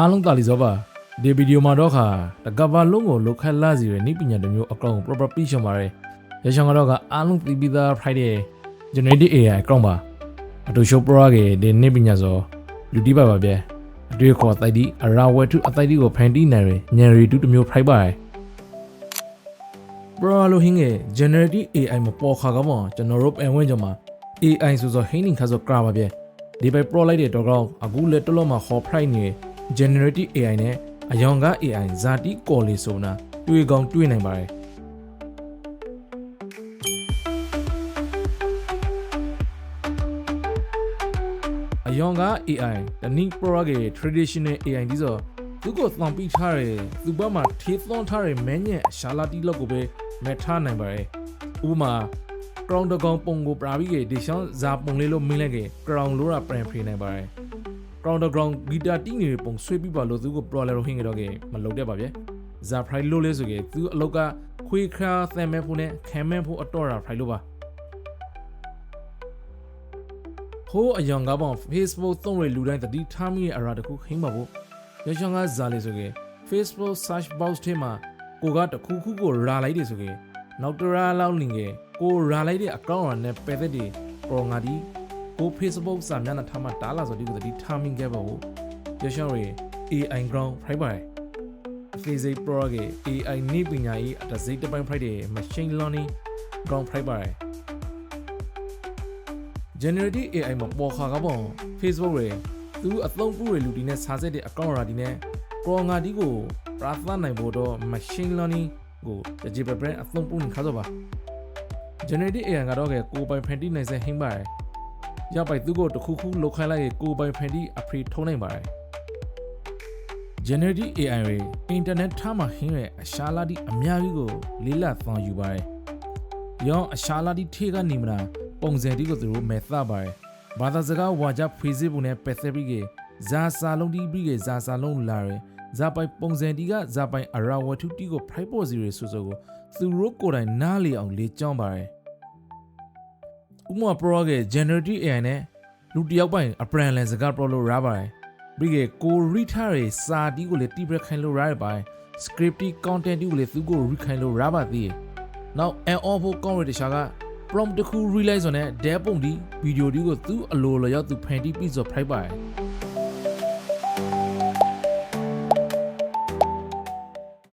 အားလုံးတာလီစောပါဒီဗီဒီယိုမှာတော့ခါတကဘာလုံးကိုလုခက်လာစီရနိပညာတစ်မျိုးအကောင် proper ပြီးရှုံပါတယ်ရရှောင်းကတော့ကအားလုံးသိပြီးသား Friday generative AI အကောင်ပါအတူရှိုး pro ကဒီနိပညာစောလူတီးပါဗျာအတွေ့ခေါ်တိုက်ဒီအရာဝဲထုအတိုက်ဒီကိုဖန်တီးနိုင်ရညံရီတူတစ်မျိုး Friday ပါတယ် pro လို့ဟင်းက generative AI မပေါ်ခါကမောကျွန်တော်တို့အဝင်ကြမှာ AI ဆိုဟင်းနေခါစောကရာပါဗျာဒီဘက် pro လိုက်တဲ့တော့ကောင်အခုလက်တလုံးမှာခေါ် Friday နေgenerative AI နဲ့အယောင်က AI ဇာတိကော်လီဆိုနာတွေ့ကောင်းတွေ့နိုင်ပါတယ်အယောင်က AI တနည်း pro က traditional AI ဒီဆိုသူကိုသံပိထားတယ်သူ့ဘက်မှာထေးသွန်းထားတဲ့မင်းညက်ရှာလာတီလောက်ကိုပဲမထားနိုင်ပါတယ်ဥပမာ crown တကောင်ပုံကိုပရာပြီးကဒီရှောင်းဇာပုံလေးလို့မင်းလိုက်က crown လို့ရပြန်ဖေးနိုင်ပါတယ်ground guitar တီးနေတဲ့ပုံဆွဲပြီးပါလို့သူကို pro လဲလို့ဟင်းကြတော့ကမလုပ်တတ်ပါဗျ။ဇာ fry လို့လဲဆိုကြသူအလောက်ကခွေးခါသဲမဲဖို့နဲ့ခံမဲဖို့အတော့တာ fry လို့ပါ။ဟိုးအယောင်ကပေါ့ Facebook သုံးရလူတိုင်းတတိထားမိရဲ့အရာတခုဟင်းပါဖို့ရရှောင်းကဇာလေးဆိုကြ Facebook search box ထဲမှာကိုကတခုခုကိုရာလိုက်တယ်ဆိုကြနောက်တရာလောက်လင်ကကိုရာလိုက်တဲ့အကောင့်ရနဲ့ပဲသက်တွေပေါ်ငါဒီကို Facebook စာမျက်နှာထားမှာတားလာဆိုဒီကိုဒီ timing ကပေါ့ရရှောင်းရ AI ground Friday Physics Pro က AI နိပညာရေးအတစိတ်တပိုင်း Friday machine learning ground Friday generative AI မှာပေါ်ခါကပေါ့ Facebook ရသူအသုံးပြုရလူဒီနဲ့စာဆက်တဲ့အကောင့်ရာဒီနဲ့ Pro ငါဒီကိုပရာသနိုင်ဖို့တော့ machine learning ကိုကြည်ပပရန်အသုံးပြုနေခါဆိုပါ generative AI ကတော့ကိုပိုင်ဖန်တီးနိုင်စေဟင်းပါတယ်ရပိုက်သူကိုတခုခုလောက်ခိုင်းလိုက်ကိုပိုင်ဖန်တီးအဖရီထုံးနိုင်ပါတယ် generative AI ရ internet ထားမှာဟင်းရဲ့အရှာလာတီအများကြီးကိုလေးလသွန်ယူပါတယ်ရောအရှာလာတီထေကနေမလားပုံစံတီကိုသူတို့မဲသပါတယ်ဘာသာစကားဝါကြဖေးစစ်ပုံနဲ့ပက်သက်ပြီးကဇာစာလုံးတီးပြီးကဇာစာလုံးလာရဇာပိုင်ပုံစံတီကဇာပိုင်အရာဝတ္ထုတီကိုဖိုက်ပေါ်စီရဆိုဆိုကိုသူတို့ကိုယ်တိုင်နားလေအောင်လေ့ကျင့်ပါတယ်ဥမာ pro က generative AI နဲ့လူတယောက်ပိုင်အပရန်လန်စကား pro လို့ရပါတယ်ပြီးကကိုရီထားရစာတီကိုလေတိပရခိုင်လို့ရပါတယ် script content ကိုလေသူကိုရီခိုင်လို့ရပါသေးတယ်နောက် an offer ကောင်းရတဲ့ရှာက prompt တစ်ခု realize ဆိုတဲ့ dev ပုံဒီဗီဒီယိုဒီကိုသူအလိုလျောက်သူဖန်တီးပြီးဆိုဖိုက်ပါတယ်